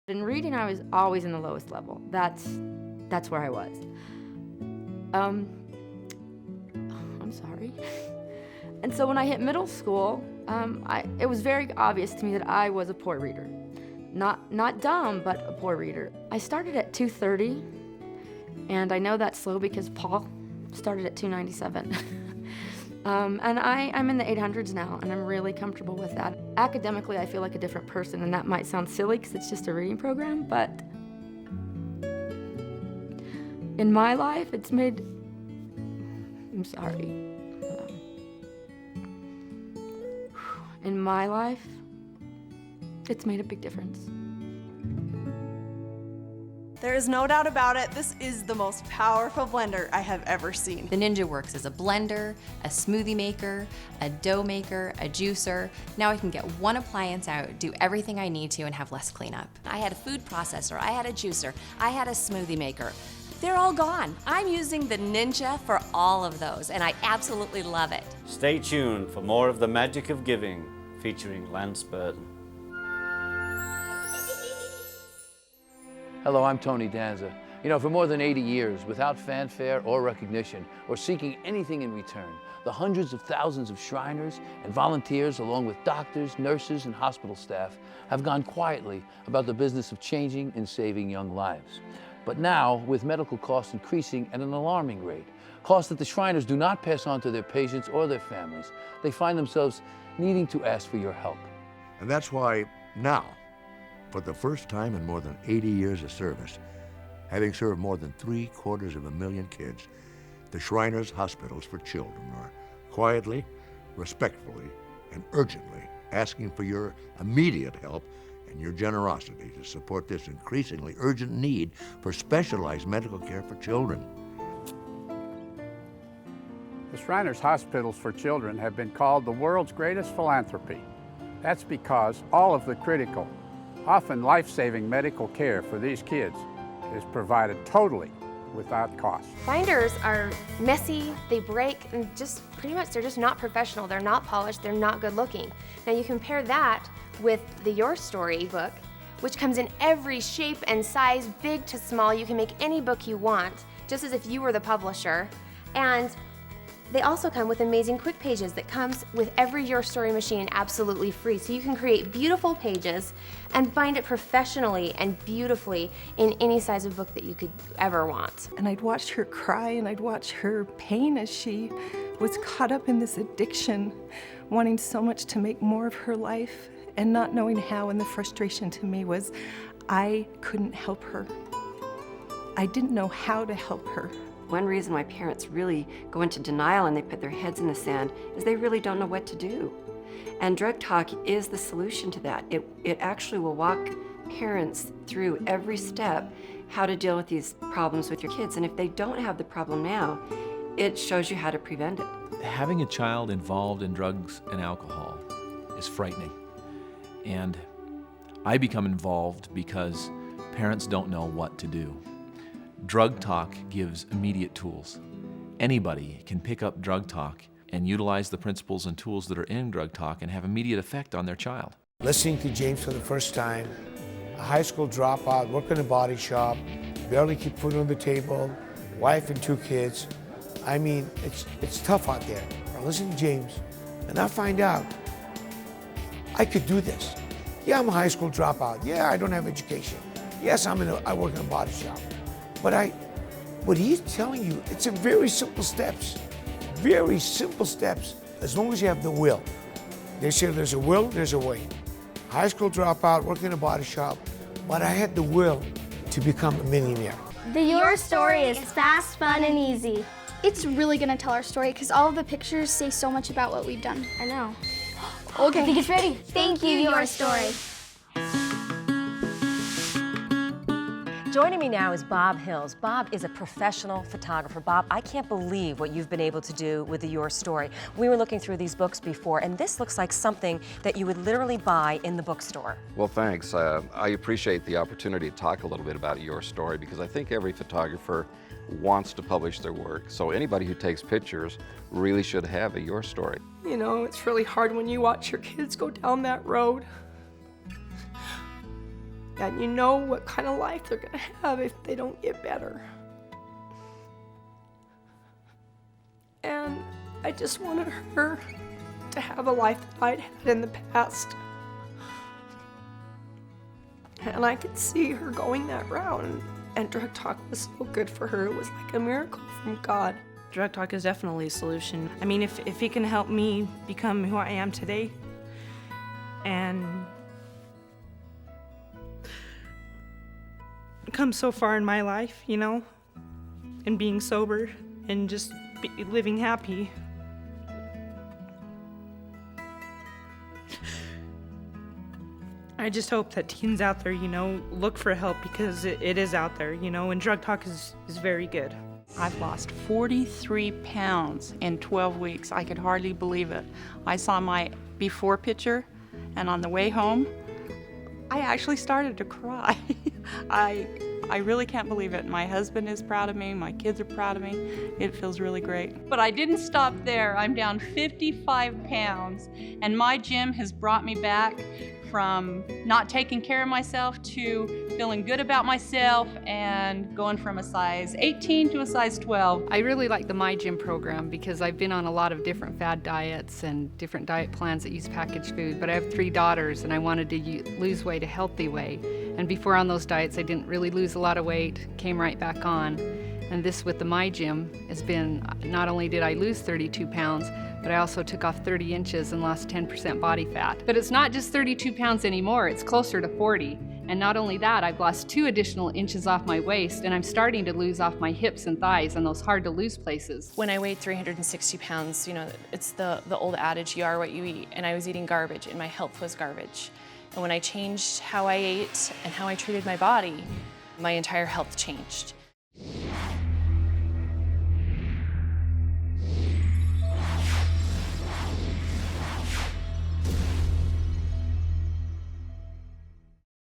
In reading, I was always in the lowest level. That's where I was. I'm sorry. And so when I hit middle school, it was very obvious to me that I was a poor reader. Not dumb, but a poor reader. I started at 230, and I know that's slow because Paul started at 297. And I'm in the 800s now, and I'm really comfortable with that. Academically, I feel like a different person, and that might sound silly because it's just a reading program, but in my life, it's made, I'm sorry. In my life, it's made a big difference. There is no doubt about it, this is the most powerful blender I have ever seen. The Ninja works as a blender, a smoothie maker, a dough maker, a juicer. Now I can get one appliance out, do everything I need to, and have less cleanup. I had a food processor, I had a juicer, I had a smoothie maker. They're all gone. I'm using the Ninja for all of those, and I absolutely love it. Stay tuned for more of The Magic of Giving, featuring Lance Burton. Hello, I'm Tony Danza. You know, for more than 80 years, without fanfare or recognition, or seeking anything in return, the hundreds of thousands of Shriners and volunteers, along with doctors, nurses, and hospital staff, have gone quietly about the business of changing and saving young lives. But now, with medical costs increasing at an alarming rate, costs that the Shriners do not pass on to their patients or their families, they find themselves needing to ask for your help. And that's why now, for the first time in more than 80 years of service, having served more than 750,000 kids, the Shriners Hospitals for Children are quietly, respectfully, and urgently asking for your immediate help and your generosity to support this increasingly urgent need for specialized medical care for children. The Shriners Hospitals for Children have been called the world's greatest philanthropy. That's because all of the critical, often life-saving medical care for these kids is provided totally without cost. Binders are messy, they break, and just pretty much they're just not professional, they're not polished, they're not good looking. Now you compare that with the Your Story book, which comes in every shape and size, big to small. You can make any book you want, just as if you were the publisher. And they also come with amazing quick pages that comes with every Your Story machine absolutely free. So you can create beautiful pages and bind it professionally and beautifully in any size of book that you could ever want. And I'd watch her cry and I'd watch her pain as she was caught up in this addiction, wanting so much to make more of her life and not knowing how, and the frustration to me was I couldn't help her. I didn't know how to help her. One reason why parents really go into denial and they put their heads in the sand is they really don't know what to do. And Drug Talk is the solution to that. It actually will walk parents through every step how to deal with these problems with your kids. And if they don't have the problem now, it shows you how to prevent it. Having a child involved in drugs and alcohol is frightening. And I become involved because parents don't know what to do. Drug Talk gives immediate tools. Anybody can pick up Drug Talk and utilize the principles and tools that are in Drug Talk and have immediate effect on their child. Listening to James for the first time, a high school dropout, work in a body shop, barely keep food on the table, wife and 2 kids. I mean, it's tough out there. I listen to James, and I find out I could do this. Yeah, I'm a high school dropout. Yeah, I don't have education. Yes, I work in a body shop. But what he's telling you, it's a very simple steps. Very simple steps, as long as you have the will. They say there's a will, there's a way. High school dropout, working in a body shop, but I had the will to become a millionaire. The Your Story is fast, fun, and easy. It's really gonna tell our story because all of the pictures say so much about what we've done. I know. Okay. I think it's ready. Thank you, Your Story. Joining me now is Bob Hills. Bob is a professional photographer. Bob, I can't believe what you've been able to do with the Your Story. We were looking through these books before, and this looks like something that you would literally buy in the bookstore. Well, thanks. I appreciate the opportunity to talk a little bit about Your Story because I think every photographer wants to publish their work. So anybody who takes pictures really should have a Your Story. You know, it's really hard when you watch your kids go down that road. And you know what kind of life they're going to have if they don't get better. And I just wanted her to have a life that I'd had in the past. And I could see her going that route, and Drug Talk was so good for her. It was like a miracle from God. Drug Talk is definitely a solution. I mean, if it can help me become who I am today, and come so far in my life, you know, and being sober and just living happy. I just hope that teens out there, you know, look for help, because it is out there, you know, and Drug Talk is very good. I've lost 43 pounds in 12 weeks. I could hardly believe it. I saw my before picture, and on the way home, I actually started to cry. I really can't believe it. My husband is proud of me, my kids are proud of me. It feels really great. But I didn't stop there. I'm down 55 pounds, and my gym has brought me back from not taking care of myself to feeling good about myself and going from a size 18 to a size 12. I really like the My Gym program because I've been on a lot of different fad diets and different diet plans that use packaged food, but I have 3 daughters and I wanted to lose weight a healthy way. And before on those diets, I didn't really lose a lot of weight, came right back on. And this with the My Gym has been, not only did I lose 32 pounds, but I also took off 30 inches and lost 10% body fat. But it's not just 32 pounds anymore, it's closer to 40. And not only that, I've lost 2 additional inches off my waist, and I'm starting to lose off my hips and thighs and those hard to lose places. When I weighed 360 pounds, you know, it's the old adage, you are what you eat, and I was eating garbage and my health was garbage. And when I changed how I ate and how I treated my body, my entire health changed.